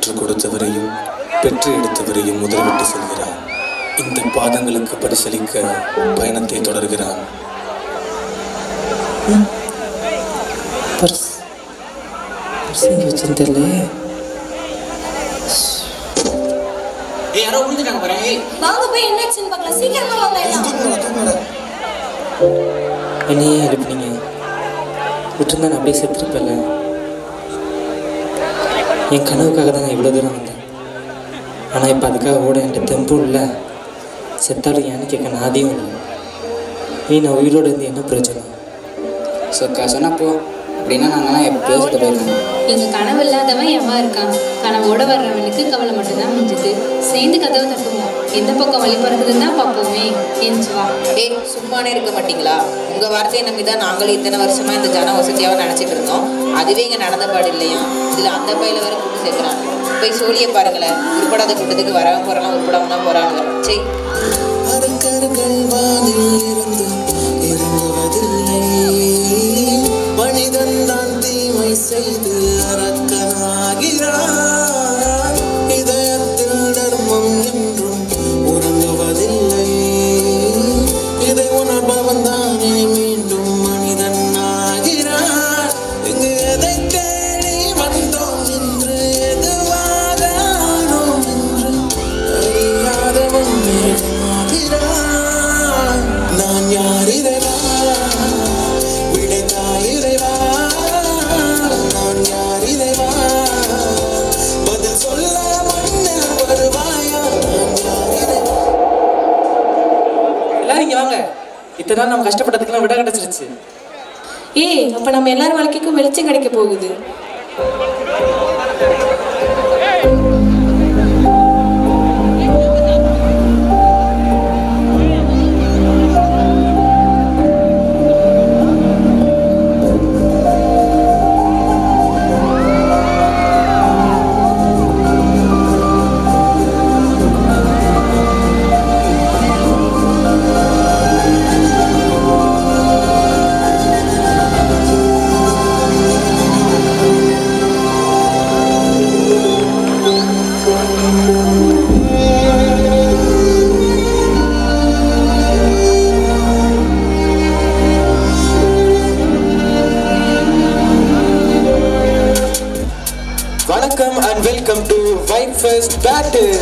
கற்றுக் கொடுத்தவரையும் பெற்று எடுத்தவரையும் முதலிட்டு செல்கிறான். இந்த பாதங்களுக்கு பரிசளிக்க பயணத்தை தொடர்கிறான். என்னையே எழுப்பினீங்க, விட்டுருந்தா நான் அப்படியே செத்துருப்பேன்ல. என் கனவுக்காக தான் நான் இவ்வளோ தூரம் வந்தேன். ஆனால் இப்போ அதுக்காக ஓட என்கிட்ட தெம்பும் இல்லை, செத்தாலும் ஏன்னு கேட்க நாதியும் இல்லை. நான் உயிரோடு இருந்து என்ன பிரச்சனை? சொன்னப்போ அப்படின்னா நாங்களாம் எப்போயோ செத்து போயிருக்கோம். எங்கள் கனவு இல்லாதவன் எம்மா இருக்கான். கனவோடு வர்றவனுக்கு கவலை மட்டும்தான் மிஞ்சுது. சேர்ந்து கதவை தட்டுவோம். எந்த பக்கம் வழி பிறகுதுன்னு தான் பார்ப்போமே. எஞ்சுவா சும்மானே இருக்க மாட்டீங்களா? உங்கள் வார்த்தையை நம்பி தான் நாங்களும் இத்தனை வருஷமா இந்த ஜன வசதியாக நினச்சிட்டு இருந்தோம். அதுவே இங்கே நடந்த பாடு இல்லையா? இதில் அந்த பையில வேற கூட்டு சேர்க்குறாங்க. போய் சோழியை பாருங்களேன். உருப்படாத கூட்டத்துக்கு வரவன் போகிறாங்க, உருப்படாம போகிறாங்க. சரி, மனிதன் தான் தீமை செய்து அரக்கனாகிறான். இதயத்தில் தர்மம் என்றும் உறங்குவதில்லை. இதை உணர்பவன் தானே மீண்டும் மனிதன் ஆகிறான். இங்கு எதை தேடி வந்தோம் என்று எதுவாக ஆனோம் என்று அறியாதவன் ஆகிறான். நான் யார் இறைவா? இத்தனை நாள் நம்ம கஷ்டப்பட்டதுக்கெல்லாம் விட கிடைச்சிருச்சு. அப்ப நம்ம எல்லாரும் வாழ்க்கைக்கும் வெளிச்சம் கிடைக்க போகுது. வணக்கம் and welcome to vibe fest battle.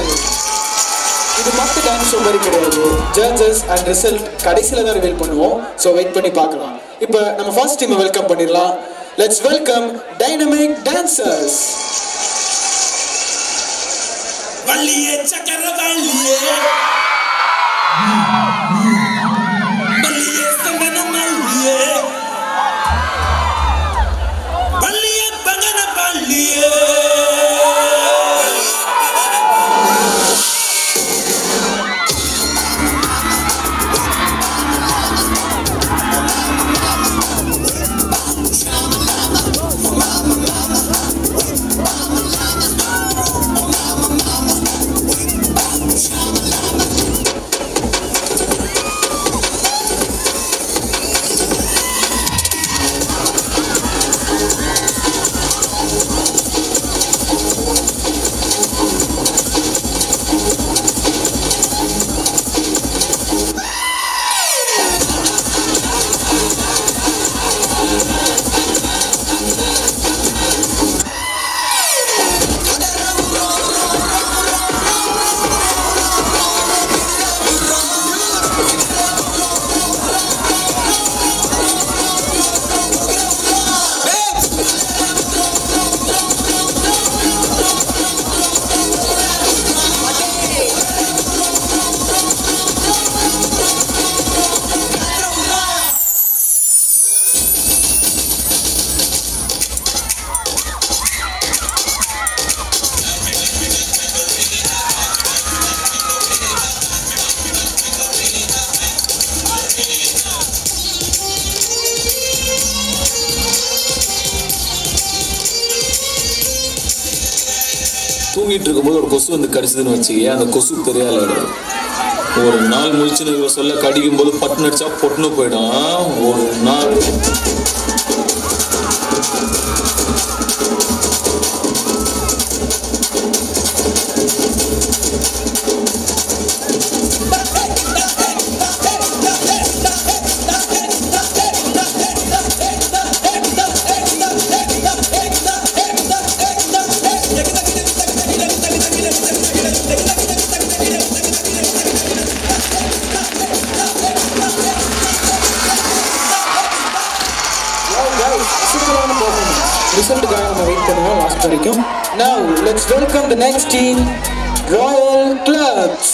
இது மட்டும் டான்ஸ் ஷோ மாதிரி கிடையாது. ஜட்ஜஸ் அண்ட் ரிசல்ட் கடைசியில் தான் ரிவீல் பண்ணுவோம். ஸோ வெயிட் பண்ணி பார்க்கலாம். இப்போ நம்ம ஃபர்ஸ்ட் டீமை வெல்கம் பண்ணிடலாம். Let's welcome dynamic dancers. வள்ளியே சக்கர வள்ளியே, வள்ளியே சங்கன மல்லியே, வள்ளியே பங்கன பள்ளியே. தூங்கிட்டு இருக்கும்போது ஒரு கொசு வந்து கடிச்சதுன்னு வச்சுக்கே, அந்த கொசு தெரியாத ஒரு நாள் முழிச்சுன்னு சொல்ல கடிக்கும் போது பட்டு நடிச்சா பொட்டுன்னு போயிடும். ஒரு நாள் சூப்பரான பர்ஃபார்மன்ஸ். ரிசல்ட்டுக்காக நம்ம வெயிட் பண்ணுவோம் லாஸ்ட் வரைக்கும். Now let's welcome the next team, Royal Clubs.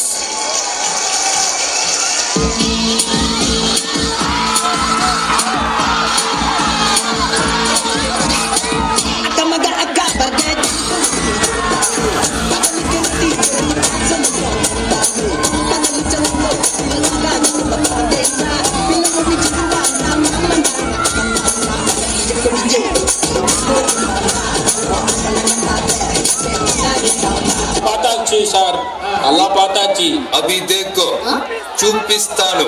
పాతాచి సార్ అల్లా పాతాచి అభి దేఖో చూపిస్తాను.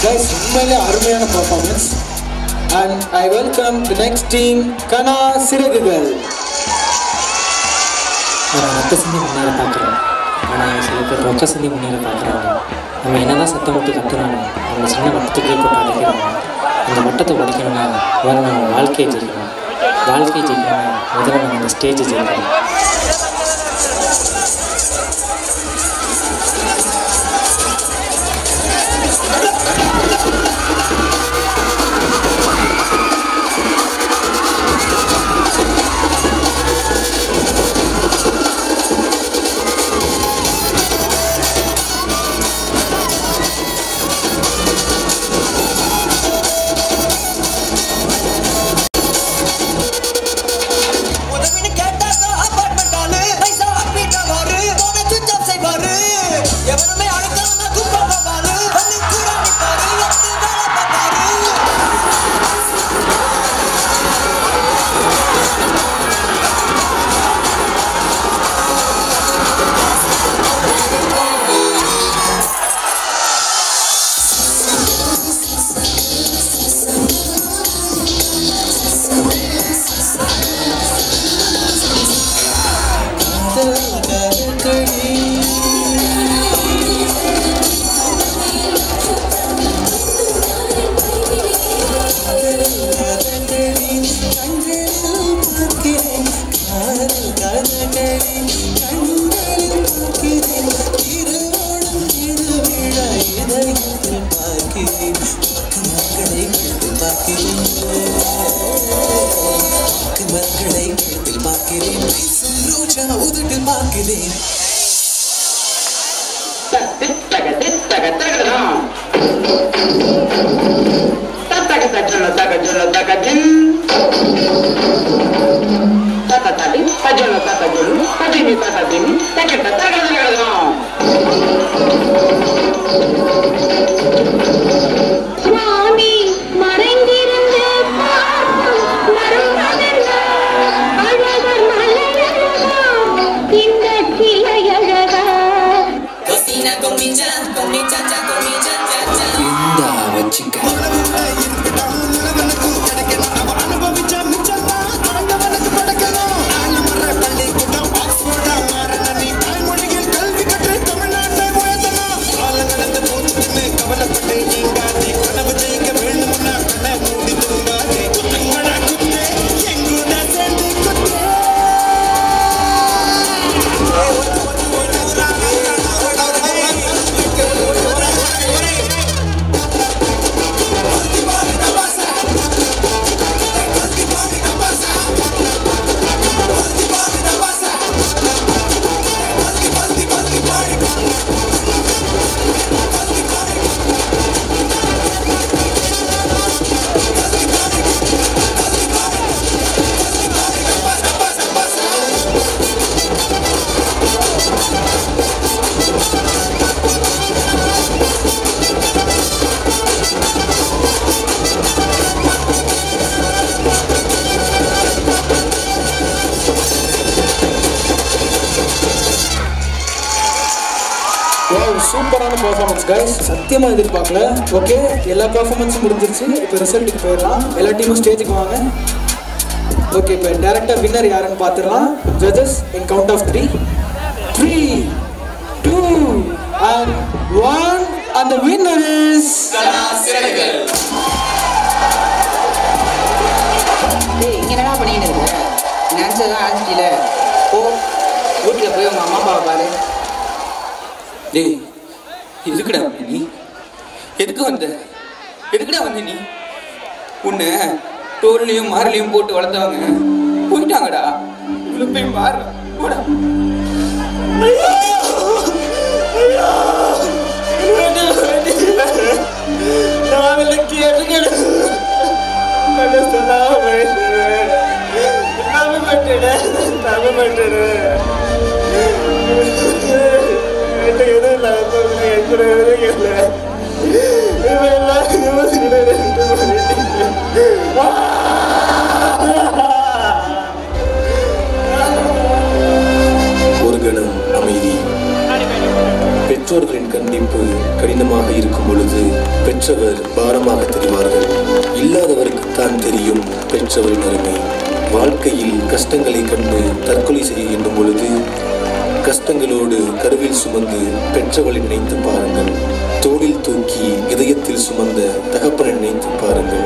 Guys, உண்மையிலே அருமையான performance. And I welcome the next team, கனா சிறகுகள். ரத்த சிந்தி முன்னேற பார்க்குறோம், ஆனால் சில பேர் ரொக்க சிந்தி முன்னேற பார்க்குறாங்க. நம்ம என்னதான் சத்தம் விட்டு கத்துனாலும் நம்ம சின்ன வட்டத்துக்கே போட்டு அடைக்கிறோம். அந்த வட்டத்தை உடைக்கணும்னா முதல்ல நம்ம வாழ்க்கையை ஜெயிக்கணும். வாழ்க்கையை ஜெயிக்கணும்னா முதல்ல நம்ம அந்த ஸ்டேஜை ஜெயிக்கணும். சூப்பரான பெர்ஃபார்மன்ஸ் गाइस, சத்தியமா எதிர்பார்க்கல. ஓகே, எல்லா பெர்ஃபார்மன்ஸும் முடிஞ்சிருச்சு. இப்போ ரிசல்ட்டுக்கு போயிடலாம். எல்லா டீமும் ஸ்டேஜுக்கு வாங்க. ஓகே, இப்போ டேரக்டா வின்னர் யாருன்னு பார்த்துடலாம். Judges in count of 3, 2 and 1 and the winner is டேய் இங்கே என்னடா பண்ணிட்டு இருக்க? நினச்சதான் அழைச்சிட்டில. ஓ வீட்டில் போய் உங்கள் அம்மா அப்பாவை பாரு. டேய் எதுக்குடா நீ எதுக்குடா வந்த நீ? உன்னை தோல்லையும் மாரலையும் போட்டு வளர்த்தவங்க போயிட்டாங்கடா. இவ்வளோ போய் மாற போடா. ஒரு கணம் அமைதி. பெற்றோர்களின் கண்டிப்பு கடினமாக இருக்கும் பொழுது பெற்றவர் பாரமாக தெரிவார்கள். இல்லாதவருக்குத்தான் தெரியும் பெற்றவரின் அருமை. வாழ்க்கையில் கஷ்டங்களை கண்டு தற்கொலை செய்ய எண்ணும் பொழுது கஷ்டங்களோடு கருவில் சுமந்து பெற்றவளை நினைத்து பாருங்கள். தோளில் தூக்கி இதயத்தில் சுமந்த தகப்பனை நினைத்து பாருங்கள்.